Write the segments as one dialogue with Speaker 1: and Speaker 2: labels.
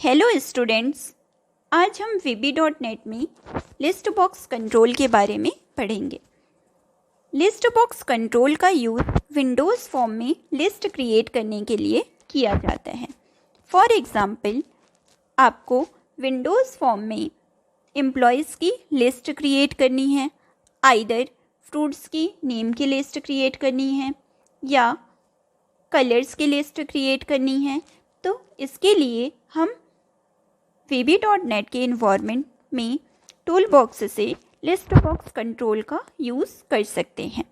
Speaker 1: Hello students, आज हम VB.NET में लिस्ट बॉक्स कंट्रोल के बारे में पढ़ेंगे। लिस्ट बॉक्स कंट्रोल का यूज़ विंडोज़ फॉर्म में लिस्ट क्रिएट करने के लिए किया जाता है। फॉर एग्ज़ाम्पल, आपको विंडोज़ फॉर्म में एम्प्लॉयज़ की लिस्ट क्रिएट करनी है, आइदर फ्रूट्स की नेम की लिस्ट क्रिएट करनी है या कलर्स की लिस्ट क्रिएट करनी है। तो इसके लिए हम VB.NET के इन्वायरमेंट में टूल बॉक्स से लिस्ट बॉक्स कंट्रोल का यूज़ कर सकते हैं।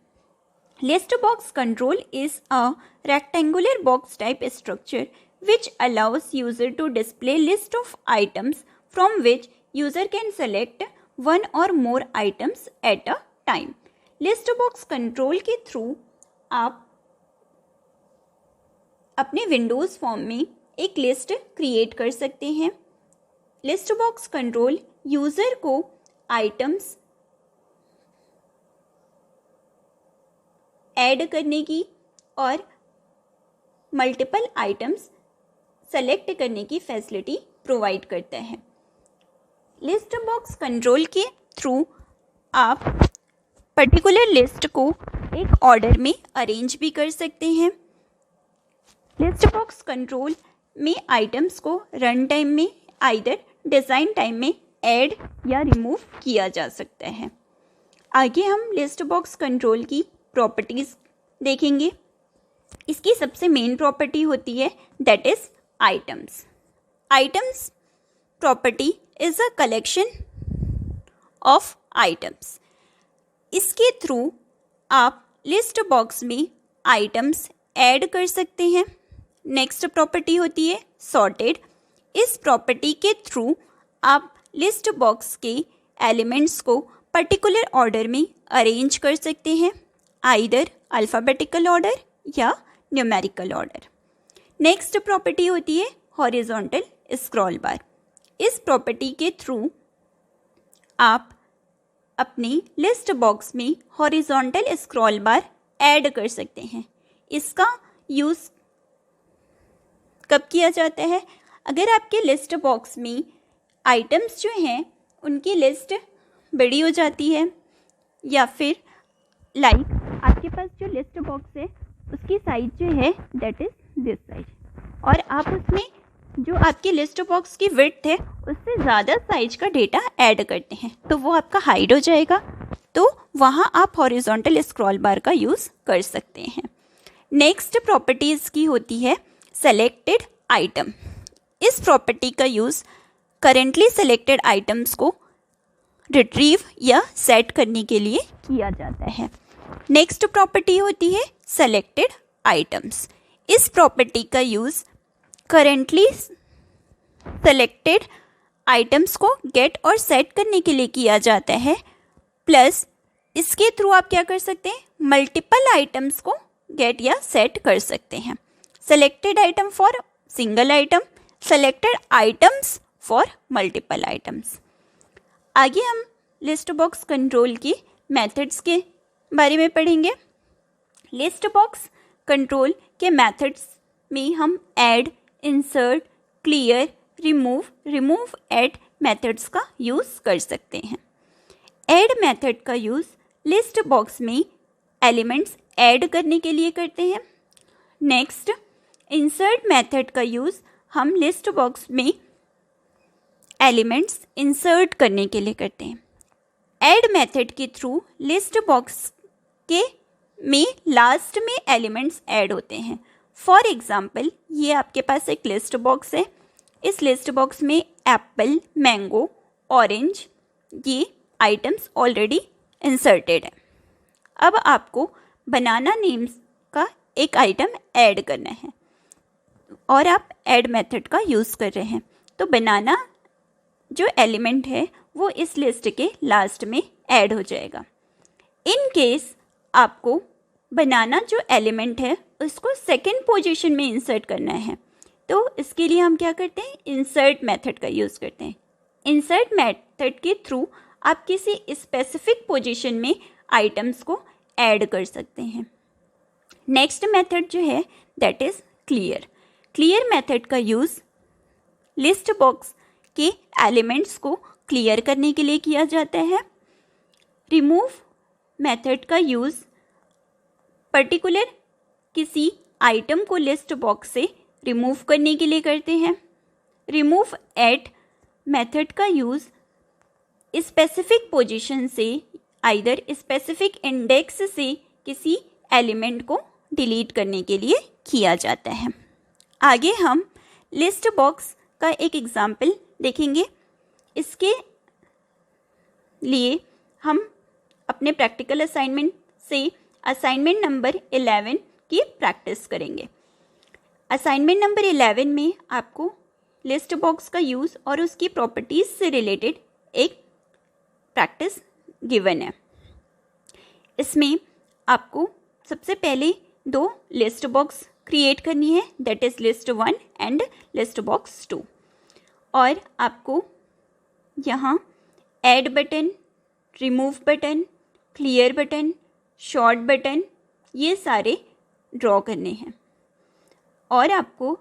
Speaker 1: List box control is a rectangular box type structure which allows user to display list of items from which user can select one or more items at a time. List box control के through आप अपने Windows form में एक list create कर सकते हैं। List box control user को items add करने की और मल्टीपल आइटम्स सेलेक्ट करने की फैसिलिटी प्रोवाइड करता है। लिस्ट बॉक्स कंट्रोल के थ्रू आप पर्टिकुलर लिस्ट को एक ऑर्डर में अरेंज भी कर सकते हैं। लिस्ट बॉक्स कंट्रोल में आइटम्स को रन टाइम में आइदर डिज़ाइन टाइम में ऐड या रिमूव किया जा सकता है। आगे हम लिस्ट बॉक्स कंट्रोल की प्रॉपर्टीज़ देखेंगे। इसकी सबसे मेन प्रॉपर्टी होती है that is items. Items property is a collection of items. इसके थ्रू आप लिस्ट बॉक्स में आइटम्स ऐड कर सकते हैं। नेक्स्ट प्रॉपर्टी होती है सॉर्टेड। इस प्रॉपर्टी के थ्रू आप लिस्ट बॉक्स के एलिमेंट्स को पर्टिकुलर ऑर्डर में अरेंज कर सकते हैं, आइदर अल्फ़ाबेटिकल ऑर्डर या न्यूमेरिकल ऑर्डर। नेक्स्ट प्रॉपर्टी होती है हॉरिजॉन्टल स्क्रॉल बार। इस प्रॉपर्टी के थ्रू आप अपने लिस्ट बॉक्स में हॉरिजॉन्टल स्क्रॉल बार ऐड कर सकते हैं। इसका यूज़ कब किया जाता है? अगर आपके लिस्ट बॉक्स में आइटम्स जो हैं उनकी लिस्ट बड़ी हो जाती है या फिर आपके पास जो लिस्ट बॉक्स है उसकी साइज जो है दैट इज़ दिस साइज, और आप उसमें जो आपकी लिस्ट बॉक्स की विड्थ है उससे ज़्यादा साइज का डेटा ऐड करते हैं तो वो आपका हाइड हो जाएगा। तो वहाँ आप हॉरिजॉन्टल स्क्रॉल बार का यूज़ कर सकते हैं। नेक्स्ट प्रॉपर्टीज़ की होती है सेलेक्टेड आइटम। इस प्रॉपर्टी का यूज़ करेंटली सेलेक्टेड आइटम्स को रिट्रीव या सेट करने के लिए किया जाता है। नेक्स्ट प्रॉपर्टी होती है सेलेक्टेड आइटम्स। इस प्रॉपर्टी का यूज़ करेंटली सेलेक्टेड आइटम्स को गेट और सेट करने के लिए किया जाता है, प्लस इसके थ्रू आप क्या कर सकते हैं, मल्टीपल आइटम्स को गेट या सेट कर सकते हैं। Selected item for single item, selected items for multiple items. आगे हम लिस्ट बॉक्स कंट्रोल की मेथड्स के बारे में पढ़ेंगे। लिस्ट बॉक्स कंट्रोल के मेथड्स में हम add, insert, clear, remove add methods का यूज़ कर सकते हैं। ऐड मेथड का यूज़ लिस्ट बॉक्स में एलिमेंट्स ऐड करने के लिए करते हैं। नेक्स्ट, इंसर्ट मेथड का यूज़ हम लिस्ट बॉक्स में एलिमेंट्स इंसर्ट करने के लिए करते हैं। ऐड मेथड के थ्रू लिस्ट बॉक्स के में लास्ट में एलिमेंट्स ऐड होते हैं। फॉर एग्ज़ाम्पल, ये आपके पास एक लिस्ट बॉक्स है। इस लिस्ट बॉक्स में एप्पल, मैंगो, ऑरेंज ये आइटम्स ऑलरेडी इंसर्टेड है। अब आपको बनाना नेम्स का एक आइटम ऐड करना है और आप ऐड मेथड का यूज़ कर रहे हैं, तो बनाना जो एलिमेंट है वो इस लिस्ट के लास्ट में ऐड हो जाएगा। इन केस आपको बनाना जो एलिमेंट है उसको सेकंड पोजीशन में इंसर्ट करना है, तो इसके लिए हम क्या करते हैं, इंसर्ट मेथड का यूज़ करते हैं। इंसर्ट मेथड के थ्रू आप किसी स्पेसिफिक पोजीशन में आइटम्स को ऐड कर सकते हैं। नेक्स्ट मेथड जो है that is clear. Clear method का यूज़ लिस्ट बॉक्स के एलिमेंट्स को क्लियर करने के लिए किया जाता है। रिमूव मेथड का यूज़ पर्टिकुलर किसी आइटम को लिस्ट बॉक्स से रिमूव करने के लिए करते हैं। रिमूव एट मेथड का यूज़ स्पेसिफिक पोजीशन से आइदर स्पेसिफिक इंडेक्स से किसी एलिमेंट को डिलीट करने के लिए किया जाता है। आगे हम लिस्ट बॉक्स का एक एग्जाम्पल देखेंगे। इसके लिए हम अपने प्रैक्टिकल असाइनमेंट से असाइनमेंट नंबर 11 की प्रैक्टिस करेंगे। असाइनमेंट नंबर 11 में आपको लिस्ट बॉक्स का यूज़ और उसकी प्रॉपर्टीज़ से रिलेटेड एक प्रैक्टिस गिवन है। इसमें आपको सबसे पहले 2 लिस्ट बॉक्स क्रिएट करनी है, that is list 1 and list box 2। और आपको यहाँ add button, remove button, clear button, short button ये सारे ड्रॉ करने हैं। और आपको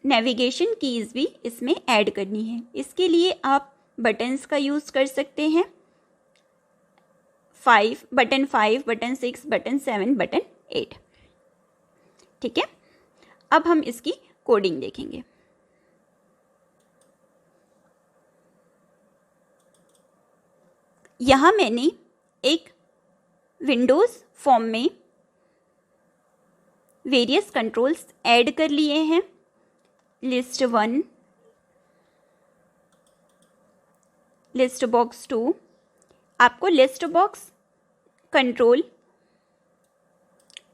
Speaker 1: नेविगेशन कीज़ भी इसमें ऐड करनी है। इसके लिए आप बटन्स का यूज़ कर सकते हैं, बटन 5, बटन 6, बटन 7, बटन 8। ठीक है, अब हम इसकी कोडिंग देखेंगे। यहाँ मैंने एक विंडोज़ फॉर्म में वेरियस कंट्रोल्स ऐड कर लिए हैं। List 1, list box 2। आपको list box control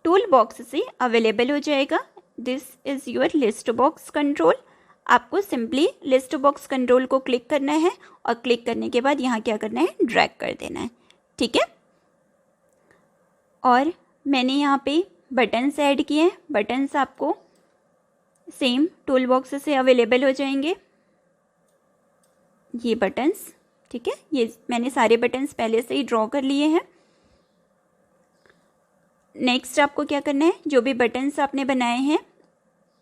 Speaker 1: tool box से अवेलेबल हो जाएगा। This is your list box control. आपको सिंपली लिस्ट बॉक्स कंट्रोल को क्लिक करना है और क्लिक करने के बाद यहाँ क्या करना है, ड्रैग कर देना है। ठीक है, और मैंने यहाँ पे बटन्स ऐड किए हैं। बटन्स आपको सेम टूल बॉक्स से अवेलेबल हो जाएंगे, ये बटन्स। ठीक है, ये मैंने सारे बटन्स पहले से ही ड्रॉ कर लिए हैं। नेक्स्ट आपको क्या करना है, जो भी बटन्स आपने बनाए हैं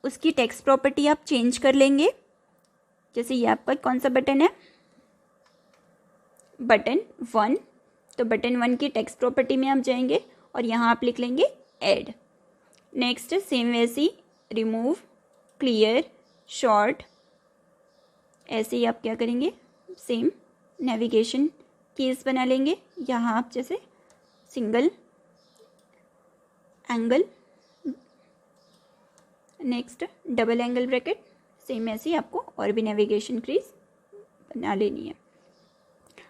Speaker 1: उसकी टेक्स्ट प्रॉपर्टी आप चेंज कर लेंगे। जैसे ये आपका कौन सा बटन है, बटन 1, तो बटन 1 की टेक्स्ट प्रॉपर्टी में आप जाएंगे और यहाँ आप लिख लेंगे ऐड। नेक्स्ट सेम वैसे ही रिमूव, क्लियर, शॉर्ट, ऐसे ही आप क्या करेंगे, सेम नेविगेशन कीज़ बना लेंगे। यहाँ आप जैसे single angle, next double angle bracket, same ऐसे ही आपको और भी नेविगेशन कीज़ बना लेनी है।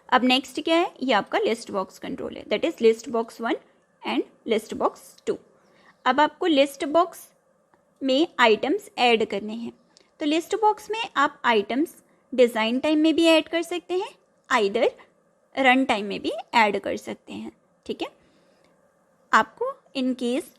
Speaker 1: अब नेक्स्ट क्या है, ये आपका लिस्ट बॉक्स कंट्रोल है, that is list box 1 and list box 2। अब आपको लिस्ट बॉक्स में आइटम्स ऐड करने हैं। तो लिस्ट बॉक्स में आप आइटम्स डिज़ाइन टाइम में भी ऐड कर सकते हैं, आइदर रन टाइम में भी ऐड कर सकते हैं। ठीक है, आपको इन केस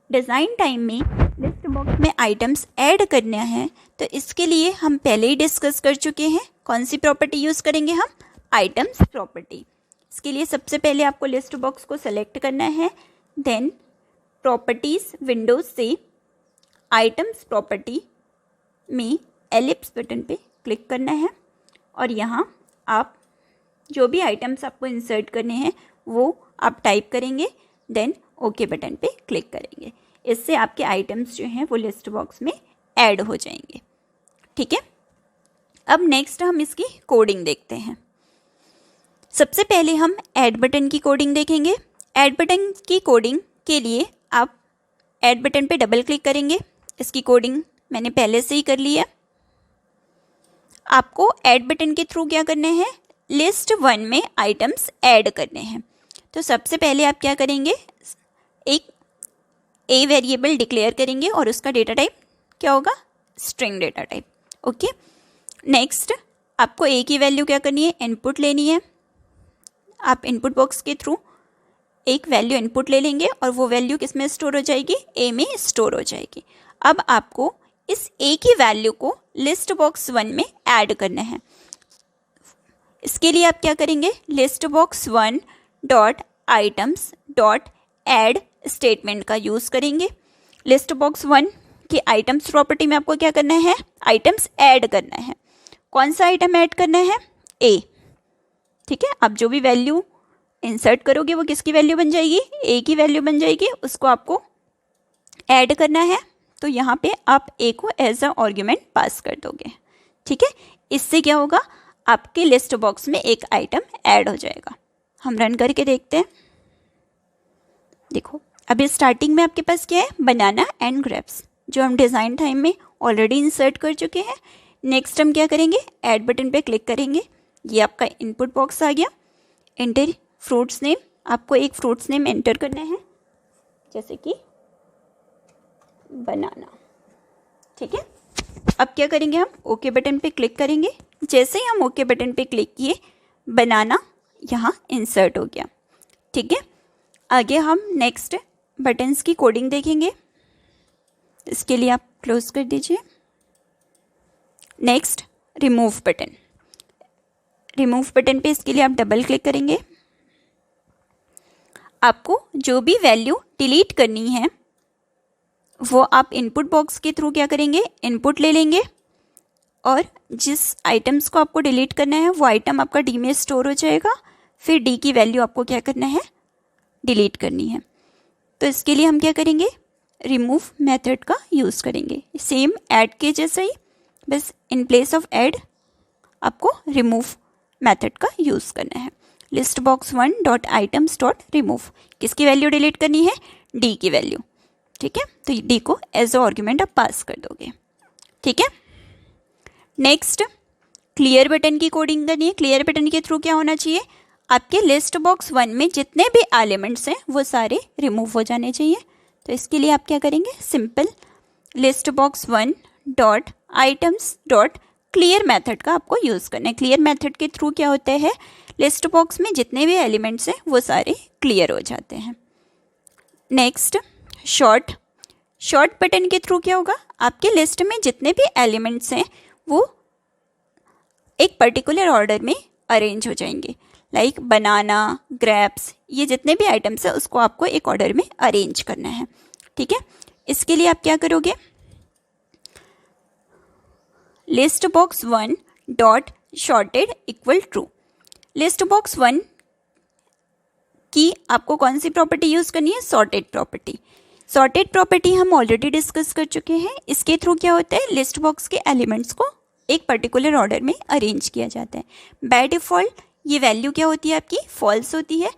Speaker 1: डिज़ाइन टाइम में लिस्ट बॉक्स में आइटम्स ऐड करना है तो इसके लिए हम पहले ही डिस्कस कर चुके हैं। कौन सी प्रॉपर्टी यूज़ करेंगे हम, आइटम्स प्रॉपर्टी। इसके लिए सबसे पहले आपको लिस्ट बॉक्स को सेलेक्ट करना है, देन प्रॉपर्टीज़ विंडोज से आइटम्स प्रॉपर्टी में एलिप्स बटन पे क्लिक करना है और यहाँ आप जो भी आइटम्स आपको इंसर्ट करने हैं वो आप टाइप करेंगे, देन ओके बटन पे क्लिक करेंगे। इससे आपके आइटम्स जो हैं वो लिस्ट बॉक्स में ऐड हो जाएंगे। ठीक है, अब नेक्स्ट हम इसकी कोडिंग देखते हैं। सबसे पहले हम ऐड बटन की कोडिंग देखेंगे। ऐड बटन की कोडिंग के लिए आप ऐड बटन पे डबल क्लिक करेंगे। इसकी कोडिंग मैंने पहले से ही कर ली है। आपको ऐड बटन के थ्रू क्या करना है, लिस्ट 1 में आइटम्स ऐड करने हैं। तो सबसे पहले आप क्या करेंगे, एक ए वेरिएबल डिक्लेयर करेंगे और उसका डेटा टाइप क्या होगा, string data type. Okay, next आपको ए की वैल्यू क्या करनी है, इनपुट लेनी है। आप इनपुट बॉक्स के थ्रू एक वैल्यू इनपुट ले लेंगे और वो वैल्यू किस में स्टोर हो जाएगी, ए में स्टोर हो जाएगी। अब आपको इस ए की वैल्यू को लिस्ट बॉक्स 1 में ऐड करना है। इसके लिए आप क्या करेंगे, list box 1 dot items dot add statement का यूज़ करेंगे। लिस्ट बॉक्स 1 की आइटम्स प्रॉपर्टी में आपको क्या करना है, आइटम्स ऐड करना है। कौन सा आइटम ऐड करना है? ए। ठीक है, आप जो भी वैल्यू इंसर्ट करोगे वो किसकी वैल्यू बन जाएगी? ए की वैल्यू बन जाएगी, उसको आपको ऐड करना है। तो यहाँ पे आप ए को एज अ आर्गुमेंट पास कर दोगे। ठीक है, इससे क्या होगा? आपके लिस्ट बॉक्स में एक आइटम ऐड हो जाएगा। हम रन करके देखते हैं। देखो, अभी स्टार्टिंग में आपके पास क्या है? बनाना एंड ग्रेप्स, जो हम डिज़ाइन टाइम में ऑलरेडी इंसर्ट कर चुके हैं। नेक्स्ट हम क्या करेंगे? ऐड बटन पे क्लिक करेंगे। ये आपका इनपुट बॉक्स आ गया। एंटर फ्रूट्स नेम, आपको एक फ्रूट्स नेम एंटर करना है, जैसे कि बनाना। ठीक है, अब क्या करेंगे? हम ओके बटन पे क्लिक करेंगे। जैसे ही हम ओके बटन पे क्लिक किए, बनाना यहाँ इंसर्ट हो गया। ठीक है, आगे हम नेक्स्ट बटन्स की कोडिंग देखेंगे। इसके लिए आप क्लोज कर दीजिए। Next remove button, remove button पे इसके लिए आप डबल क्लिक करेंगे। आपको जो भी वैल्यू डिलीट करनी है वो आप इनपुट बॉक्स के थ्रू क्या करेंगे? इनपुट ले लेंगे, और जिस आइटम्स को आपको डिलीट करना है वो आइटम आपका डी में स्टोर हो जाएगा। फिर डी की वैल्यू आपको क्या करना है? डिलीट करनी है। तो इसके लिए हम क्या करेंगे? रिमूव मेथड का यूज़ करेंगे, सेम ऐड के जैसा ही, बस इन प्लेस ऑफ ऐड आपको रिमूव मेथड का यूज़ करना है। List box 1 dot items dot remove, किसकी वैल्यू डिलीट करनी है? डी की वैल्यू। ठीक है, तो डी को एज अ आर्गुमेंट आप पास कर दोगे। ठीक है, नेक्स्ट क्लियर बटन की कोडिंग करनी है। क्लियर बटन के थ्रू क्या होना चाहिए? आपके लिस्ट बॉक्स 1 में जितने भी एलिमेंट्स हैं वो सारे रिमूव हो जाने चाहिए। तो इसके लिए आप क्या करेंगे? Simple list box 1 dot items dot clear method का आपको यूज़ करना है। क्लियर मेथड के थ्रू क्या होता है? लिस्ट बॉक्स में जितने भी एलिमेंट्स हैं वो सारे क्लियर हो जाते हैं। नेक्स्ट शॉर्ट बटन के थ्रू क्या होगा? आपके लिस्ट में जितने भी एलिमेंट्स हैं वो एक पर्टिकुलर ऑर्डर में अरेंज हो जाएंगे। लाइक बनाना, ग्रेप्स, ये जितने भी आइटम्स हैं उसको आपको एक ऑर्डर में अरेंज करना है। ठीक है, इसके लिए आप क्या करोगे? List box 1 dot shorted equal true. List box 1 की आपको कौन सी प्रॉपर्टी यूज़ करनी है? Sorted property. सॉर्टेड प्रॉपर्टी हम ऑलरेडी डिस्कस कर चुके हैं। इसके थ्रू क्या होता है? लिस्ट बॉक्स के एलिमेंट्स को एक पर्टिकुलर ऑर्डर में अरेंज किया जाता है। बाय डिफ़ॉल्ट ये वैल्यू क्या होती है? आपकी फॉल्स होती है,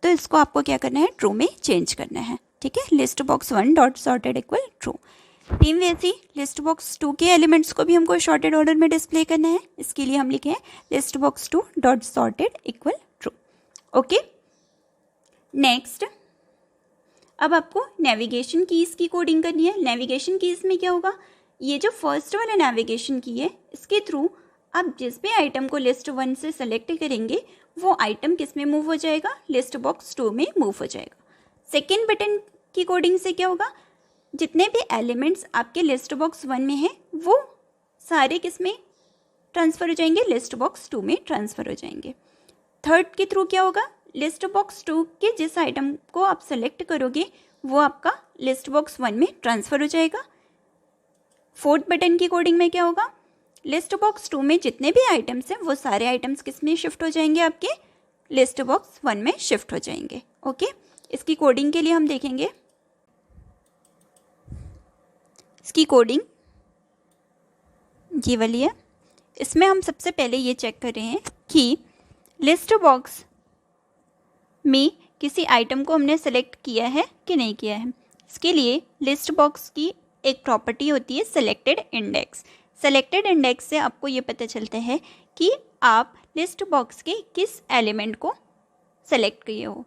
Speaker 1: तो इसको आपको क्या करना है? ट्रू में चेंज करना है। ठीक है, list box 1 dot sorted equal true. Same वैसे लिस्ट बॉक्स 2 के एलिमेंट्स को भी हमको शॉर्टेड ऑर्डर में डिस्प्ले करना है। इसके लिए हम लिखे हैं list box 2 dot sorted equal true. Okay, next अब आपको नेविगेशन कीज़ की कोडिंग करनी है। नेविगेशन कीज़ में क्या होगा? ये जो फर्स्ट वाला नेविगेशन की है, इसके थ्रू आप जिस भी आइटम को लिस्ट 1 से सेलेक्ट करेंगे वो आइटम किस में मूव हो जाएगा? लिस्ट बॉक्स 2 में मूव हो जाएगा। सेकेंड बटन की कोडिंग से क्या होगा? जितने भी एलिमेंट्स आपके लिस्ट बॉक्स 1 में हैं वो सारे किस में ट्रांसफ़र हो जाएंगे? लिस्ट बॉक्स 2 में ट्रांसफ़र हो जाएंगे। थर्ड के थ्रू क्या होगा? लिस्ट बॉक्स 2 के जिस आइटम को आप सेलेक्ट करोगे वो आपका लिस्ट बॉक्स 1 में ट्रांसफ़र हो जाएगा। फोर्थ बटन की कोडिंग में क्या होगा? लिस्ट बॉक्स 2 में जितने भी आइटम्स हैं वो सारे आइटम्स किस में शिफ्ट हो जाएंगे? आपके लिस्ट बॉक्स 1 में शिफ्ट हो जाएंगे। ओके, इसकी कोडिंग के लिए हम देखेंगे। इसकी कोडिंग ये वाली है। इसमें हम सबसे पहले ये चेक कर रहे हैं कि लिस्ट बॉक्स में किसी आइटम को हमने सेलेक्ट किया है कि नहीं किया है। इसके लिए लिस्ट बॉक्स की एक प्रॉपर्टी होती है सेलेक्टेड इंडेक्स। सेलेक्टेड इंडेक्स से आपको ये पता चलता है कि आप लिस्ट बॉक्स के किस एलिमेंट को सेलेक्ट किए हो।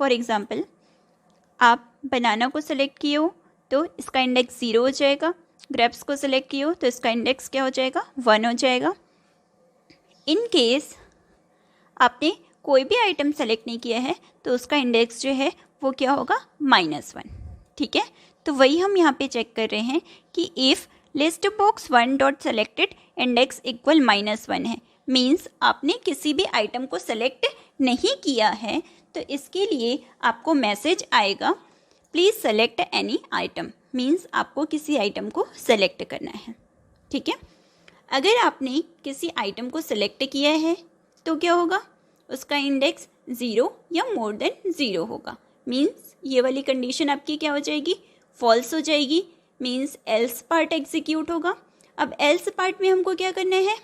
Speaker 1: फॉर एग्ज़ाम्पल, आप बनाना को सेलेक्ट किए हो तो इसका इंडेक्स 0 हो जाएगा। ग्रेप्स को सेलेक्ट किए हो तो इसका इंडेक्स क्या हो जाएगा? 1 हो जाएगा। इन केस आपने कोई भी आइटम सेलेक्ट नहीं किया है तो उसका इंडेक्स जो है वो क्या होगा? -1। ठीक है, तो वही हम यहाँ पे चेक कर रहे हैं कि if list box 1 dot selected index equal -1 है, मीन्स आपने किसी भी आइटम को सेलेक्ट नहीं किया है, तो इसके लिए आपको मैसेज आएगा please select any item, means आपको किसी आइटम को सेलेक्ट करना है। ठीक है, अगर आपने किसी आइटम को सिलेक्ट किया है तो क्या होगा, उसका इंडेक्स 0 या मोर देन 0 होगा। मीन्स ये वाली कंडीशन आपकी क्या हो जाएगी, फॉल्स हो जाएगी। मीन्स एल्स पार्ट एग्जीक्यूट होगा। अब एल्स पार्ट में हमको क्या करना है,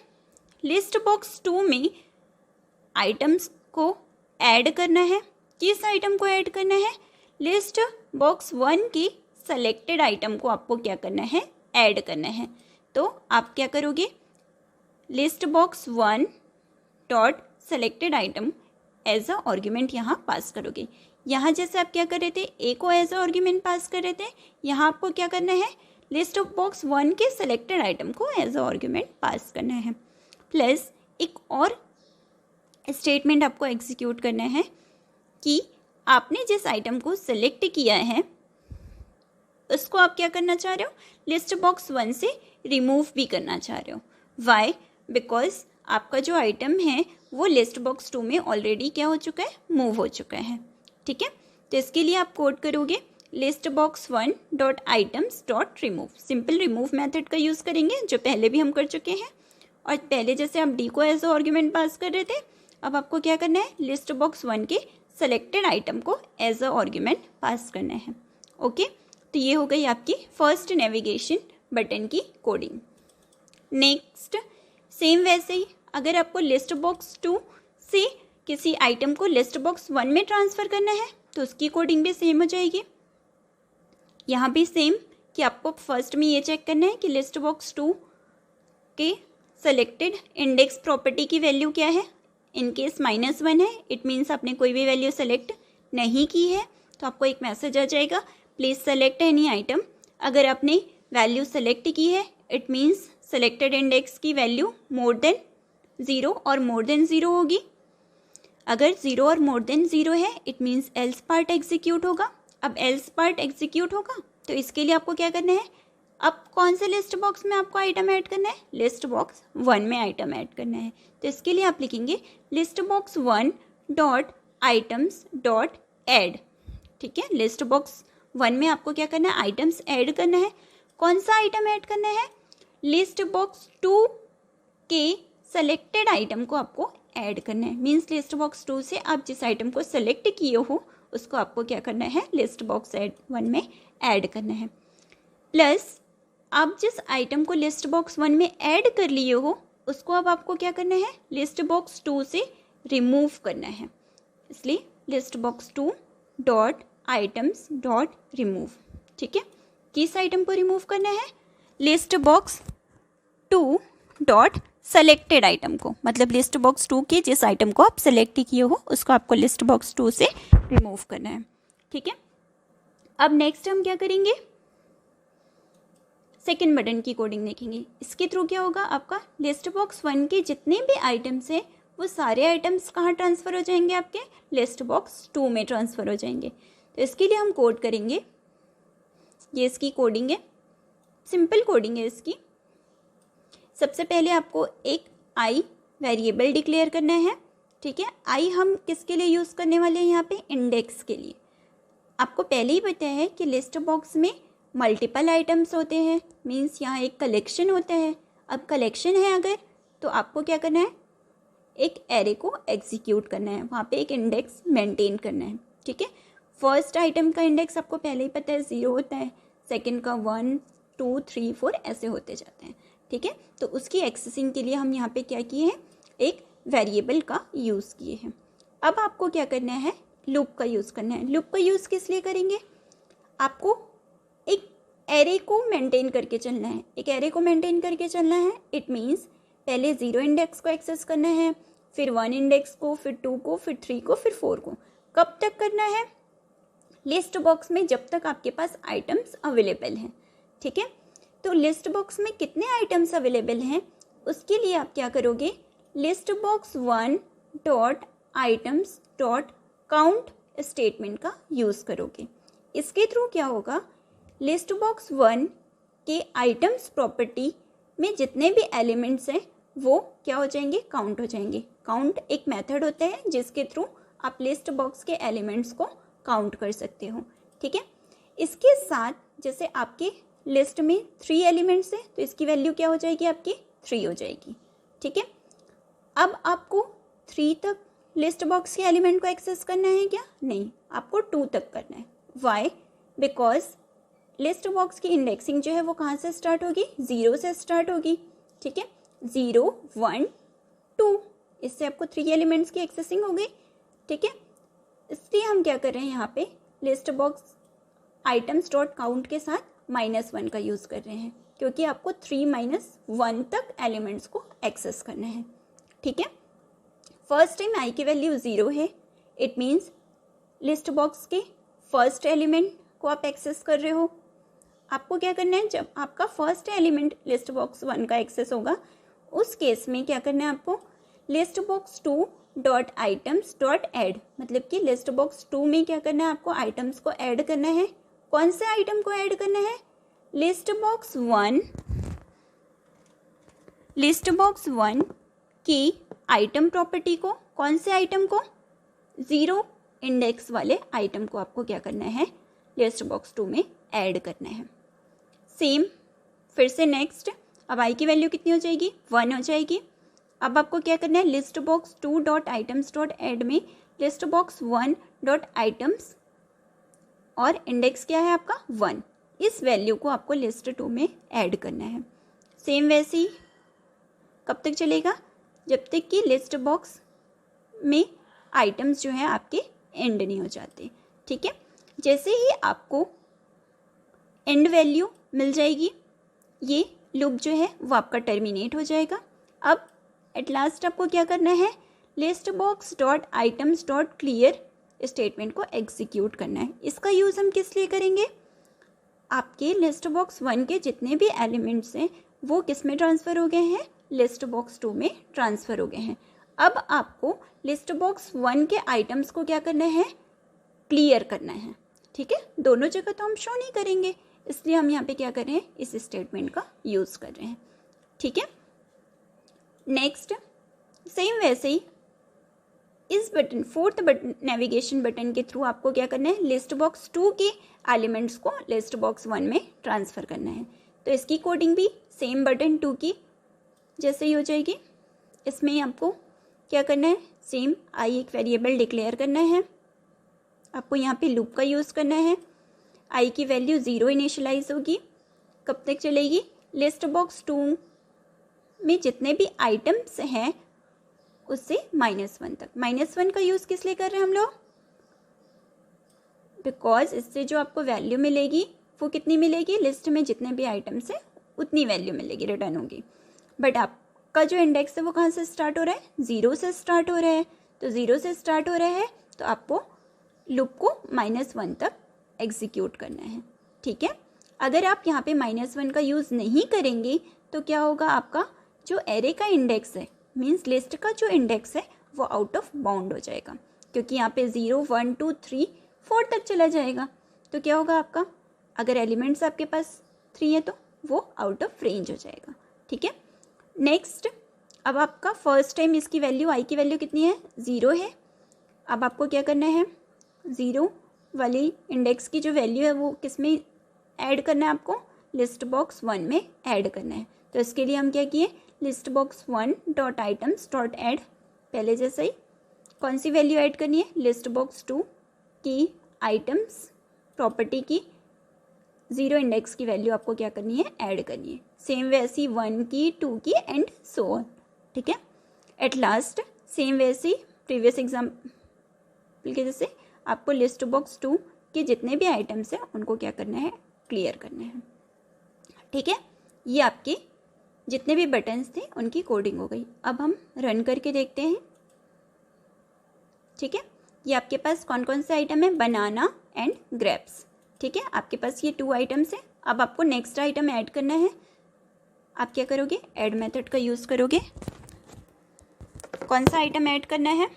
Speaker 1: लिस्ट बॉक्स 2 में आइटम्स को ऐड करना है। किस आइटम को ऐड करना है, लिस्ट बॉक्स 1 की सेलेक्टेड आइटम को आपको क्या करना है, ऐड करना है। तो आप क्या करोगे, list box 1 dot selected item as a argument यहाँ पास करोगे। यहाँ जैसे आप क्या कर रहे थे, ए को एज अ आर्ग्यूमेंट पास कर रहे थे, यहाँ आपको क्या करना है, लिस्ट बॉक्स 1 के सेलेक्टेड आइटम को एज अ आर्ग्यूमेंट पास करना है। प्लस एक और स्टेटमेंट आपको एग्जीक्यूट करना है कि आपने जिस आइटम को सेलेक्ट किया है उसको आप क्या करना चाह रहे हो, लिस्ट बॉक्स 1 से रिमूव भी करना चाह रहे हो। वाई, बिकॉज आपका जो आइटम है वो लिस्ट बॉक्स 2 में ऑलरेडी क्या हो चुका है, मूव हो चुका है। ठीक है, तो इसके लिए आप कोड करोगे list box 1 dot items dot remove. Simple remove method का यूज़ करेंगे जो पहले भी हम कर चुके हैं। और पहले जैसे आप डी को एज आर्ग्यूमेंट पास कर रहे थे, अब आपको क्या करना है, लिस्ट बॉक्स 1 के सेलेक्टेड आइटम को एज अ आर्ग्यूमेंट पास करना है। ओके, तो ये हो गई आपकी फर्स्ट नेविगेशन बटन की कोडिंग। नेक्स्ट सेम वैसे ही अगर आपको लिस्ट बॉक्स 2 से किसी आइटम को लिस्ट बॉक्स 1 में ट्रांसफ़र करना है तो उसकी कोडिंग भी सेम हो जाएगी। यहाँ भी सेम कि आपको फर्स्ट में ये चेक करना है कि लिस्ट बॉक्स 2 के सेलेक्टेड इंडेक्स प्रॉपर्टी की वैल्यू क्या है। इन केस -1 है, इट मीन्स आपने कोई भी वैल्यू सेलेक्ट नहीं की है, तो आपको एक मैसेज आ जाएगा, प्लीज़ सेलेक्ट एनी आइटम। अगर आपने वैल्यू सेलेक्ट की है, इट मीन्स सेलेक्टेड इंडेक्स की वैल्यू मोर देन 0 और मोर देन 0 होगी। अगर 0 और मोर देन 0 है, it means else part execute होगा। अब एल्स पार्ट एग्जीक्यूट होगा तो इसके लिए आपको क्या करना है, अब कौन से लिस्ट बॉक्स में आपको आइटम ऐड करना है, लिस्ट बॉक्स 1 में आइटम ऐड करना है। तो इसके लिए आप लिखेंगे list box 1 dot items dot add. ठीक है, लिस्ट बॉक्स 1 में आपको क्या करना है, आइटम्स ऐड करना है। कौन सा आइटम ऐड करना है, लिस्ट बॉक्स 2 के सेलेक्टेड आइटम को आपको ऐड करना है। मीन्स लिस्ट बॉक्स 2 से आप जिस आइटम को सेलेक्ट किए हो उसको आपको क्या करना है, लिस्ट बॉक्स 1 में ऐड करना है। प्लस आप जिस आइटम को लिस्ट बॉक्स 1 में ऐड कर लिए हो उसको अब आपको क्या करना है, लिस्ट बॉक्स 2 से रिमूव करना है। इसलिए list box 2 dot items dot remove. ठीक है, किस आइटम को रिमूव करना है, list box 2 dot selected item को, मतलब लिस्ट बॉक्स 2 के जिस आइटम को आप सेलेक्ट किए हो उसको आपको लिस्ट बॉक्स 2 से रिमूव करना है। ठीक है, अब नेक्स्ट हम क्या करेंगे, सेकेंड बटन की कोडिंग देखेंगे। इसके थ्रू क्या होगा, आपका लिस्ट बॉक्स 1 के जितने भी आइटम्स हैं वो सारे आइटम्स कहाँ ट्रांसफ़र हो जाएंगे, आपके लिस्ट बॉक्स 2 में ट्रांसफ़र हो जाएंगे। तो इसके लिए हम कोड करेंगे, ये इसकी कोडिंग है, सिंपल कोडिंग है इसकी। सबसे पहले आपको एक आई वेरिएबल डिक्लेयर करना है। ठीक है, आई हम किसके लिए यूज़ करने वाले हैं, यहाँ पे इंडेक्स के लिए। आपको पहले ही पता है कि लिस्ट बॉक्स में मल्टीपल आइटम्स होते हैं, मीन्स यहाँ एक कलेक्शन होता है। अब कलेक्शन है अगर, तो आपको क्या करना है, एक एरे को एग्जीक्यूट करना है, वहाँ पे एक इंडेक्स मेंटेन करना है। ठीक है, फर्स्ट आइटम का इंडेक्स आपको पहले ही पता है 0 होता है, सेकंड का 1 2 3 4 ऐसे होते जाते हैं। ठीक है, तो उसकी एक्सेसिंग के लिए हम यहाँ पे क्या किए हैं, एक वेरिएबल का यूज़ किए हैं। अब आपको क्या करना है, लूप का यूज़ करना है। लूप का यूज़ किस लिए करेंगे, आपको एक एरे को मेंटेन करके चलना है। एक एरे को मेंटेन करके चलना है, इट मीन्स पहले 0 इंडेक्स को एक्सेस करना है, फिर 1 इंडेक्स को, फिर 2 को, फिर 3 को, फिर 4 को। कब तक करना है, लिस्ट बॉक्स में जब तक आपके पास आइटम्स अवेलेबल हैं। ठीक है, तो लिस्ट बॉक्स में कितने आइटम्स अवेलेबल हैं उसके लिए आप क्या करोगे, list box 1 dot items dot count statement का यूज़ करोगे। इसके थ्रू क्या होगा, लिस्ट बॉक्स 1 के आइटम्स प्रॉपर्टी में जितने भी एलिमेंट्स हैं वो क्या हो जाएंगे, काउंट हो जाएंगे। काउंट एक मेथड होता है जिसके थ्रू आप लिस्ट बॉक्स के एलिमेंट्स को काउंट कर सकते हो। ठीक है, इसके साथ जैसे आपके लिस्ट में 3 एलिमेंट्स हैं तो इसकी वैल्यू क्या हो जाएगी, आपकी 3 हो जाएगी। ठीक है, अब आपको 3 तक लिस्ट बॉक्स के एलिमेंट को एक्सेस करना है क्या? नहीं, आपको 2 तक करना है। वाई? बिकॉज लिस्ट बॉक्स की इंडेक्सिंग जो है वो कहाँ से स्टार्ट होगी? 0 से स्टार्ट होगी। ठीक है, 0 1 2, इससे आपको 3 एलिमेंट्स की एक्सेसिंग हो गई। ठीक है, इसलिए हम क्या कर रहे हैं यहाँ पे list box items dot count के साथ -1 का यूज़ कर रहे हैं, क्योंकि आपको 3 - 1 तक एलिमेंट्स को एक्सेस करना है। ठीक है, फर्स्ट टाइम आई की वैल्यू 0 है, इट मीन्स लिस्ट बॉक्स के फर्स्ट एलिमेंट को आप एक्सेस कर रहे हो। आपको क्या करना है, जब आपका फर्स्ट एलिमेंट लिस्ट बॉक्स 1 का एक्सेस होगा उस केस में क्या करना है आपको, list box 2 dot items dot add, मतलब कि लिस्ट बॉक्स 2 में क्या करना है आपको, आइटम्स को ऐड करना है। कौन से आइटम को ऐड करना है? लिस्ट बॉक्स 1 की आइटम प्रॉपर्टी को, कौन से आइटम को? 0 इंडेक्स वाले आइटम को आपको क्या करना है, लिस्ट बॉक्स 2 में ऐड करना है। सेम फिर से नेक्स्ट, अब आई की वैल्यू कितनी हो जाएगी? 1 हो जाएगी। अब आपको क्या करना है, list box 2 dot items dot add में लिस्ट बॉक्स 1 डॉट आइटम्स और इंडेक्स क्या है आपका? 1, इस वैल्यू को आपको लिस्ट 2 में ऐड करना है। सेम वैसे ही कब तक चलेगा? जब तक कि लिस्ट बॉक्स में आइटम्स जो हैं आपके एंड नहीं हो जाते। ठीक है, जैसे ही आपको एंड वैल्यू मिल जाएगी, ये लूप जो है वो आपका टर्मिनेट हो जाएगा। अब एट लास्ट आपको क्या करना है, list box dot items dot clear statement को एग्जीक्यूट करना है। इसका यूज़ हम किस लिए करेंगे? आपके लिस्ट बॉक्स 1 के जितने भी एलिमेंट्स हैं वो किस में ट्रांसफ़र हो गए हैं? लिस्ट बॉक्स 2 में ट्रांसफ़र हो गए हैं। अब आपको लिस्ट बॉक्स 1 के आइटम्स को क्या करना है? क्लियर करना है। ठीक है, दोनों जगह तो हम शो नहीं करेंगे, इसलिए हम यहाँ पे क्या कर रहे हैं, इस स्टेटमेंट का यूज़ कर रहे हैं। ठीक है, नेक्स्ट सेम वैसे ही इस button, fourth button, navigation button के थ्रू आपको क्या करना है, लिस्ट बॉक्स 2 के एलिमेंट्स को लिस्ट बॉक्स 1 में ट्रांसफ़र करना है। तो इसकी कोडिंग भी सेम बटन 2 की जैसे ही हो जाएगी। इसमें आपको क्या करना है, सेम आई एक वेरिएबल डिक्लेयर करना है। आपको यहाँ पे लूप का यूज़ करना है। आई की वैल्यू 0 इनिशियलाइज होगी। कब तक चलेगी? लिस्ट बॉक्स 2 में जितने भी आइटम्स हैं उससे -1 तक। -1 का यूज़ किस लिए कर रहे हैं हम लोग? बिकॉज इससे जो आपको वैल्यू मिलेगी वो कितनी मिलेगी, लिस्ट में जितने भी आइटम्स हैं उतनी वैल्यू मिलेगी, रिटर्न होगी। बट आपका जो इंडेक्स है वो कहाँ से स्टार्ट हो रहा है? 0 से स्टार्ट हो रहा है। तो 0 से स्टार्ट हो रहा है तो आपको लूप को -1 तक एग्जीक्यूट करना है। ठीक है, अगर आप यहाँ पे -1 का यूज़ नहीं करेंगे तो क्या होगा, आपका जो एरे का इंडेक्स है, मीन्स लिस्ट का जो इंडेक्स है वो आउट ऑफ बाउंड हो जाएगा, क्योंकि यहाँ पे 0 1 2 3 4 तक चला जाएगा। तो क्या होगा आपका, अगर एलिमेंट्स आपके पास 3 है तो वो आउट ऑफ रेंज हो जाएगा। ठीक है, नेक्स्ट, अब आपका फर्स्ट टाइम इसकी वैल्यू, आई की वैल्यू कितनी है? 0 है। अब आपको क्या करना है, 0 वाली इंडेक्स की जो वैल्यू है वो किस में ऐड करना है आपको? लिस्ट बॉक्स 1 में ऐड करना है। तो इसके लिए हम क्या किए, list box 1 dot items dot add, पहले जैसे ही कौन सी वैल्यू ऐड करनी है, लिस्ट बॉक्स 2 की आइटम्स प्रॉपर्टी की 0 इंडेक्स की वैल्यू आपको क्या करनी है, ऐड करनी है। सेम वैसी 1 की, 2 की एंड सो ऑन। ठीक है, एट लास्ट सेम वैसी प्रीवियस एग्जाम्पल के जैसे आपको लिस्ट बॉक्स 2 के जितने भी आइटम्स हैं उनको क्या करना है, क्लियर करना है। ठीक है, ये आपके जितने भी बटन्स थे उनकी कोडिंग हो गई। अब हम रन करके देखते हैं। ठीक है, ये आपके पास कौन कौन से आइटम है, बनाना एंड ग्रेप्स। ठीक है, आपके पास ये 2 आइटम्स हैं। अब आपको नेक्स्ट आइटम ऐड करना है। आप क्या करोगे, ऐड मेथड का यूज़ करोगे। कौन सा आइटम ऐड करना है,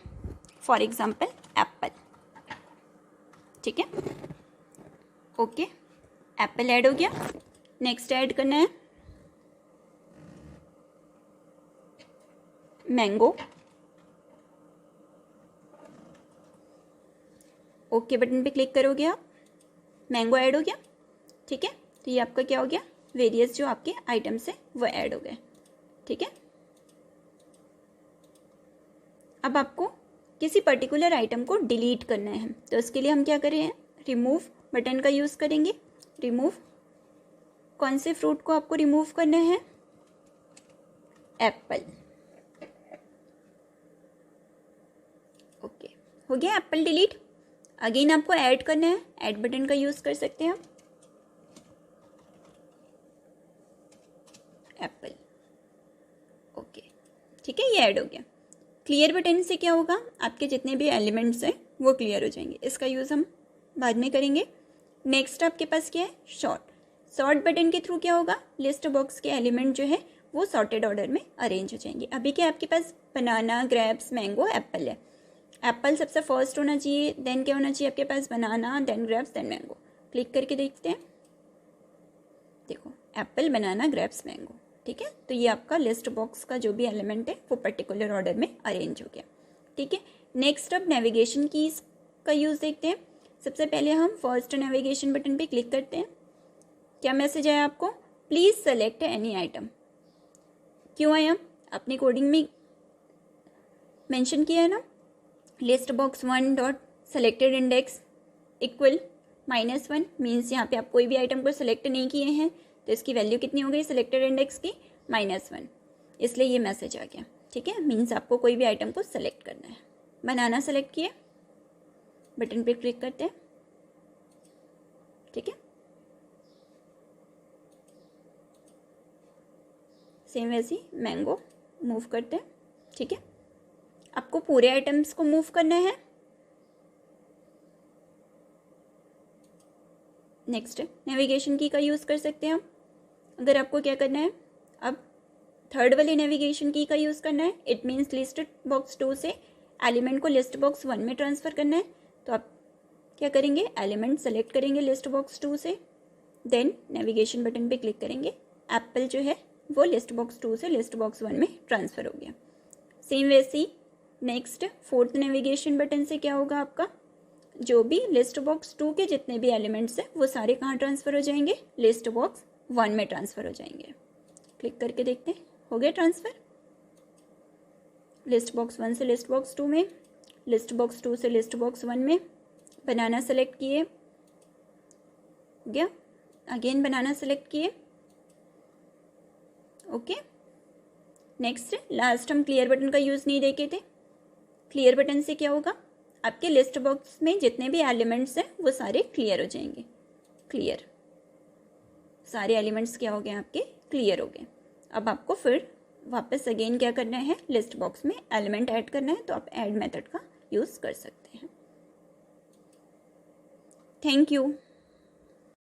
Speaker 1: फॉर एग्जाम्पल एप्पल। ठीक है, ओके, एप्पल ऐड हो गया। नेक्स्ट ऐड करना है मैंगो। ओके बटन पे क्लिक करोगे आप, मैंगो ऐड हो गया। ठीक है, तो ये आपका क्या हो गया, वेरियस जो आपके आइटम्स है वो ऐड हो गए। ठीक है। अब आपको किसी पर्टिकुलर आइटम को डिलीट करना है, तो उसके लिए हम क्या करें, रिमूव बटन का यूज़ करेंगे। रिमूव, कौन से फ्रूट को आपको रिमूव करना है, एप्पल। ओके, हो गया एप्पल डिलीट। अगेन आपको ऐड करना है, ऐड बटन का यूज़ कर सकते हैं आप, एप्पल। ओके, ठीक है, ये ऐड हो गया। क्लियर बटन से क्या होगा, आपके जितने भी एलिमेंट्स हैं वो क्लियर हो जाएंगे। इसका यूज़ हम बाद में करेंगे। नेक्स्ट आपके पास क्या है, सॉर्ट बटन के थ्रू क्या होगा, लिस्ट बॉक्स के एलिमेंट जो है वो सॉर्टेड ऑर्डर में अरेंज हो जाएंगे। अभी क्या आपके पास बनाना, ग्रेप्स, मैंगो, एप्पल है। एप्पल सबसे फर्स्ट होना चाहिए, देन क्या होना चाहिए आपके पास, banana, then grapes, then mango. Click करके देखते हैं, देखो एप्पल, बनाना, ग्रेप्स, मैंगो। ठीक है, तो ये आपका लिस्ट बॉक्स का जो भी एलिमेंट है वो पर्टिकुलर ऑर्डर में अरेंज हो गया। ठीक है, नेक्स्ट अब नेविगेशन कीज का यूज़ देखते हैं। सबसे पहले हम फर्स्ट नेविगेशन बटन पे क्लिक करते हैं। क्या मैसेज आया आपको, प्लीज़ सेलेक्ट एनी आइटम। क्यों आया, अपने कोडिंग में मेंशन किया है ना, list box 1 dot selected index equal -1, means यहाँ पे आप कोई भी आइटम को सिलेक्ट नहीं किए हैं, तो इसकी वैल्यू कितनी हो गई सिलेक्टेड इंडेक्स की, -1, इसलिए ये मैसेज आ गया। ठीक है, मीन्स आपको कोई भी आइटम को सेलेक्ट करना है। बनाना सेलेक्ट किए, बटन पे क्लिक करते हैं। ठीक है, सेम वैसे ही मैंगो मूव करते हैं। ठीक है, आपको पूरे आइटम्स को मूव करना है। नेक्स्ट नेविगेशन की का यूज़ कर सकते हैं आप। अगर आपको क्या करना है, अब थर्ड वाले नेविगेशन की का यूज़ करना है, इट मीन्स लिस्ट बॉक्स 2 से एलिमेंट को लिस्ट बॉक्स 1 में ट्रांसफ़र करना है। तो आप क्या करेंगे, एलिमेंट सेलेक्ट करेंगे लिस्ट बॉक्स 2 से, देन नेविगेशन बटन पे क्लिक करेंगे। एप्पल जो है वो लिस्ट बॉक्स 2 से लिस्ट बॉक्स 1 में ट्रांसफ़र हो गया। सेम वैसे ही नेक्स्ट फोर्थ नेविगेशन बटन से क्या होगा, आपका जो भी लिस्ट बॉक्स 2 के जितने भी एलिमेंट्स हैं वो सारे कहाँ ट्रांसफ़र हो जाएंगे, लिस्ट बॉक्स 1 में ट्रांसफ़र हो जाएंगे। क्लिक करके देखते हैं, हो गया ट्रांसफ़र। लिस्ट बॉक्स 1 से लिस्ट बॉक्स 2 में, लिस्ट बॉक्स 2 से लिस्ट बॉक्स 1 में। बनाना सेलेक्ट किए, हो गया। अगेन बनाना सेलेक्ट किए, ओके। नेक्स्ट लास्ट हम क्लियर बटन का यूज़ नहीं देखे थे। क्लियर बटन से क्या होगा, आपके लिस्ट बॉक्स में जितने भी एलिमेंट्स हैं वो सारे क्लियर हो जाएंगे। क्लियर, सारे एलिमेंट्स क्या हो गए आपके, क्लियर हो गए। अब आपको फिर वापस अगेन क्या करना है, लिस्ट बॉक्स में एलिमेंट ऐड करना है, तो आप ऐड मेथड का यूज़ कर सकते हैं। Thank you.